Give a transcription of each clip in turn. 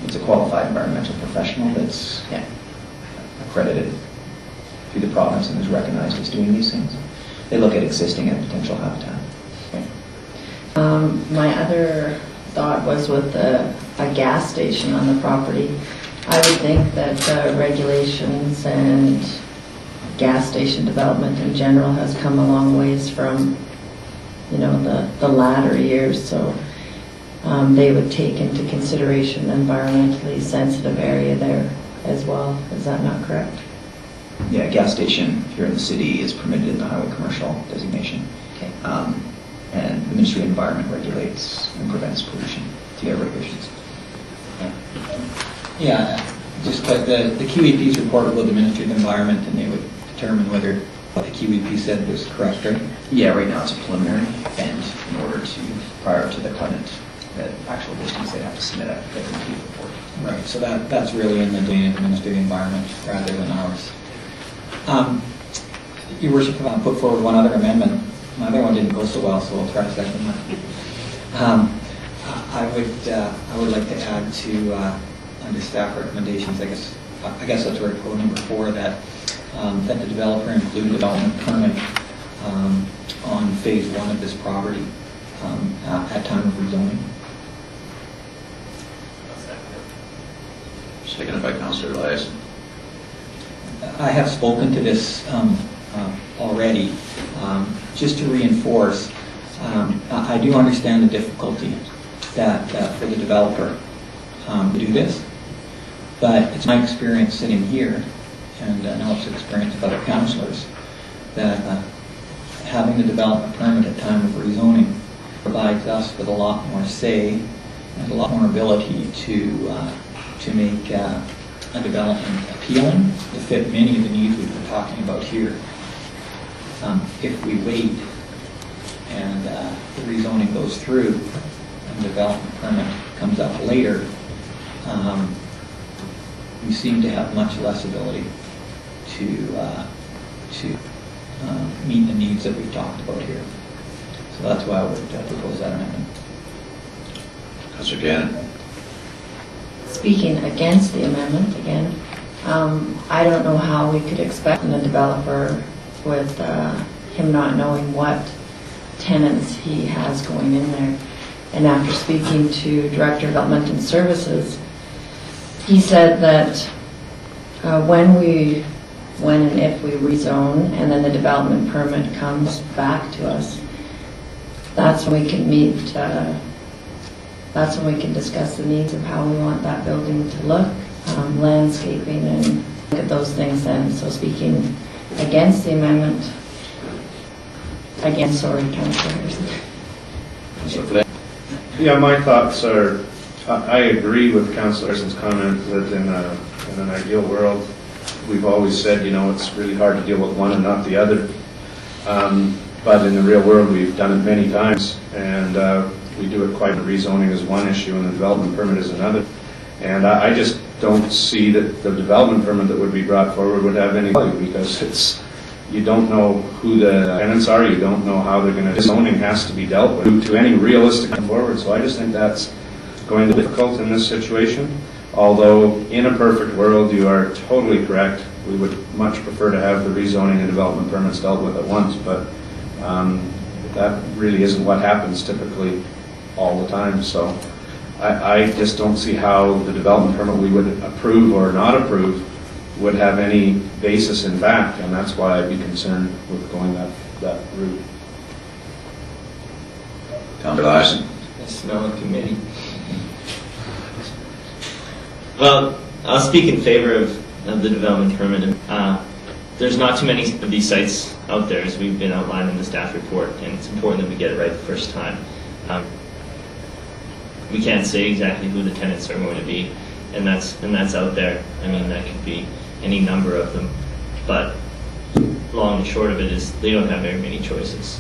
it's a qualified environmental professional that's accredited through the province and is recognized as doing these things. They look at existing and potential habitat. My other thought was with a gas station on the property. I would think that regulations and gas station development in general has come a long ways from, you know, the latter years. So they would take into consideration the environmentally sensitive area there as well. Is that not correct? Yeah, a gas station here in the city is permitted in the highway commercial designation. Okay. And the Ministry of Environment regulates and prevents pollution to air regulations. Yeah, just like the QEP's report will go to the Ministry of Environment, and they would determine whether what the QEP said was correct, right? Yeah, right now it's a preliminary, and in order to, prior to the covenant, the actual distance, they'd have to submit a complete report. Right, so that's really in the domain of the Ministry of Environment rather than ours. Your Worship, put forward one other amendment. My other one didn't go so well, so I'll try a second one. I would like to add to under staff recommendations. I guess that's where code number 4 that the developer include a development permit on phase 1 of this property at time of rezoning. Seconded by Councillor Eliason. I have spoken to this already. Just to reinforce, I do understand the difficulty that for the developer to do this, but it's my experience sitting here, and I know it's the experience of other councillors, that having the development permit at time of rezoning provides us with a lot more say and a lot more ability to make a development appealing to fit many of the needs we've been talking about here. If we wait and the rezoning goes through and the development permit comes up later, we seem to have much less ability to meet the needs that we've talked about here. So that's why I would propose that amendment. Councillor Gannon. Speaking against the amendment again, I don't know how we could expect from the developer with him not knowing what tenants he has going in there. And after speaking to Director of Development and Services, he said that when and if we rezone and then the development permit comes back to us, that's when we can meet, that's when we can discuss the needs of how we want that building to look, landscaping, and look at those things then. So speaking against the amendment, again, sorry, Councillor Harrison. Yeah, my thoughts are, I agree with Councillor Harrison's comment that in an ideal world, we've always said, you know, it's really hard to deal with one and not the other. But in the real world, we've done it many times, and we do it quite. Rezoning is one issue, and the development permit is another. And I just don't see that the development permit that would be brought forward would have any value, because it's, you don't know who the tenants are, you don't know how they're going to. Zoning has to be dealt with to any realistic forward. So I just think that's going to be difficult in this situation. Although in a perfect world, you are totally correct. We would much prefer to have the rezoning and development permits dealt with at once, but that really isn't what happens typically all the time. So I just don't see how the development permit we would approve or not approve would have any basis in fact, and that's why I'd be concerned with going that route. Councillor Eliason. Yes, no, committee. Well, I'll speak in favor of the development permit. There's not too many of these sites out there, as we've been outlined in the staff report, and it's important that we get it right the first time. We can't say exactly who the tenants are going to be, and that's out there. I mean, that could be any number of them, but long and short of it is they don't have very many choices.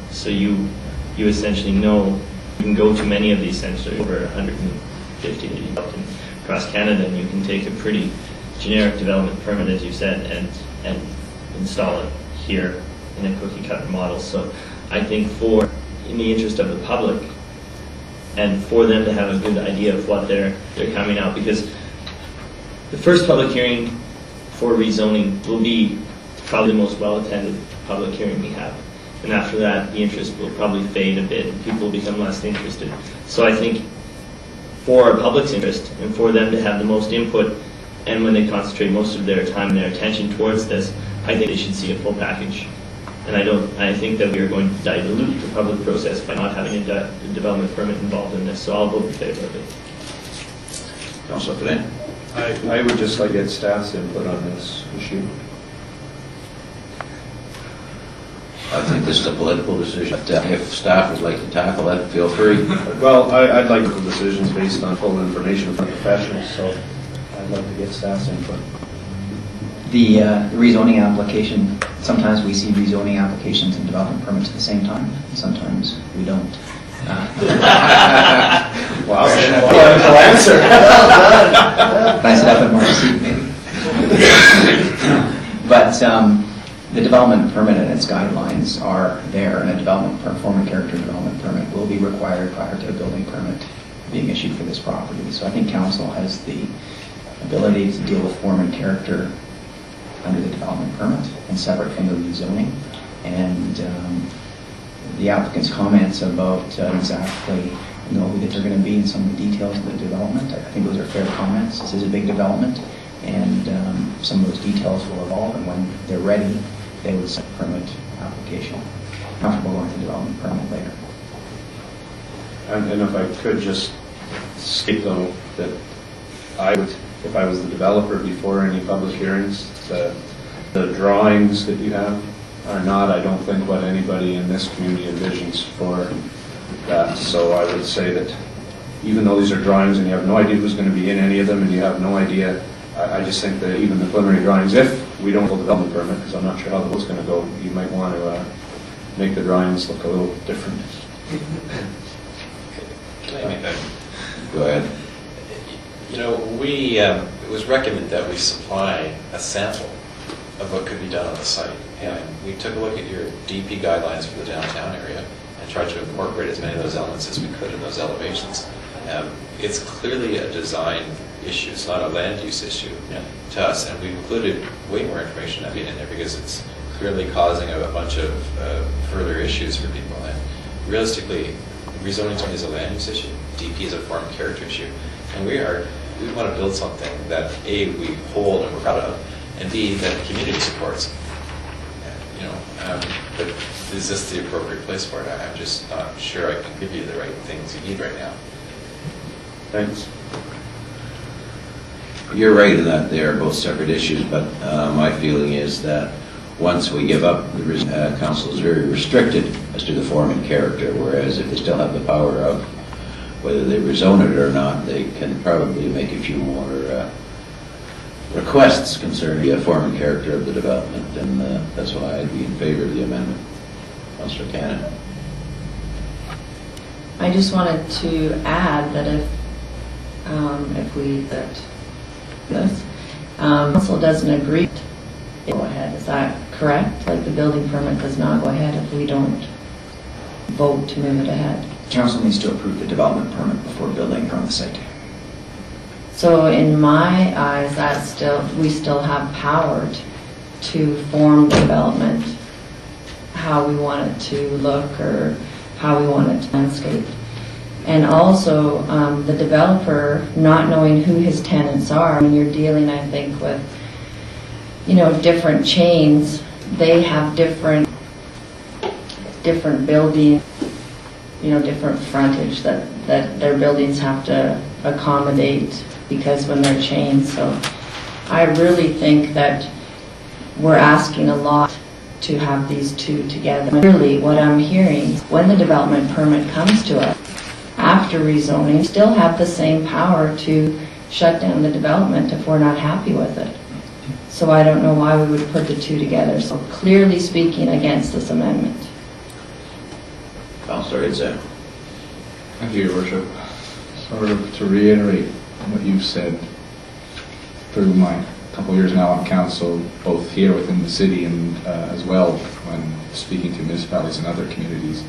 So you essentially know you can go to many of these centers, over 150 that you've developed across Canada, and you can take a pretty generic development permit, as you said, and install it here in a cookie cutter model. So I think in the interest of the public, and for them to have a good idea of what they're coming out, because the first public hearing for rezoning will be probably the most well-attended public hearing we have. And after that, the interest will probably fade a bit, and people will become less interested. So I think for our public's interest, and for them to have the most input, and when they concentrate most of their time and their attention towards this, I think they should see a full package. And I think that we are going to dilute the public process by not having a development permit involved in this. So I'll vote in favor of it. Councillor Flynn. I would just like to get staff's input on this issue. I think this is a political decision. If staff would like to tackle it, feel free. Well, I'd like the decisions based on full information from professionals, so I'd like to get staff's input. The rezoning application, sometimes we see rezoning applications and development permits at the same time, and sometimes we don't. Wow, political answer. Can I sit up in my seat, maybe? But the development permit and its guidelines are there, and a form and character development permit will be required prior to a building permit being issued for this property. So I think council has the ability to deal with form and character under the development permit and separate from the rezoning. And the applicant's comments about exactly who that they're going to be in some of the details of the development, I think those are fair comments. This is a big development, and some of those details will evolve, and when they're ready, they would set a permit application. Comfortable going to development permit later. And if I could just state, though, that I would, if I was the developer before any public hearings, the drawings that you have are not, I don't think, what anybody in this community envisions for that. So I would say that even though these are drawings and you have no idea who's going to be in any of them, and you have no idea, I just think that even the preliminary drawings, if we don't hold the development permit, because I'm not sure how the vote's going to go, you might want to make the drawings look a little different. Can I make that? Go ahead. You know, it was recommended that we supply a sample of what could be done on the site. And we took a look at your DP guidelines for the downtown area and tried to incorporate as many of those elements as we could in those elevations. It's clearly a design issue. It's not a land use issue to us. And we've included way more information in there because it's clearly causing a bunch of further issues for people. And realistically, rezoning to me is a land use issue. DP is a form and character issue. And we want to build something that A, we hold and we're proud of, and B, that the community supports. But is this the appropriate place for it? I'm just not sure I can give you the right things you need right now. Thanks. You're right in that they are both separate issues, but my feeling is that once we give up, the council is very restricted as to the form and character, whereas if they still have the power of whether they rezone it or not, they can probably make a few more requests concerning the form and character of the development, and that's why I'd be in favor of the amendment. Councillor Cannon. I just wanted to add that if we council doesn't agree, go ahead. Is that correct? Like the building permit does not go ahead if we don't vote to move it ahead. Council needs to approve the development permit before building on the site. So in my eyes, we still have power to form the development, how we want it to look or how we want it to landscape. And also the developer not knowing who his tenants are. When you're dealing, I think, with different chains, they have different building, different frontage that their buildings have to accommodate because when they're chained. So I really think that we're asking a lot to have these two together. Really, what I'm hearing, when the development permit comes to us, after rezoning, we still have the same power to shut down the development if we're not happy with it. So I don't know why we would put the two together. So clearly speaking against this amendment. Councillor Itzek. Thank you, Your Worship. Sort of to reiterate what you've said through my couple of years now on council, both here within the city and as well when speaking to municipalities and other communities.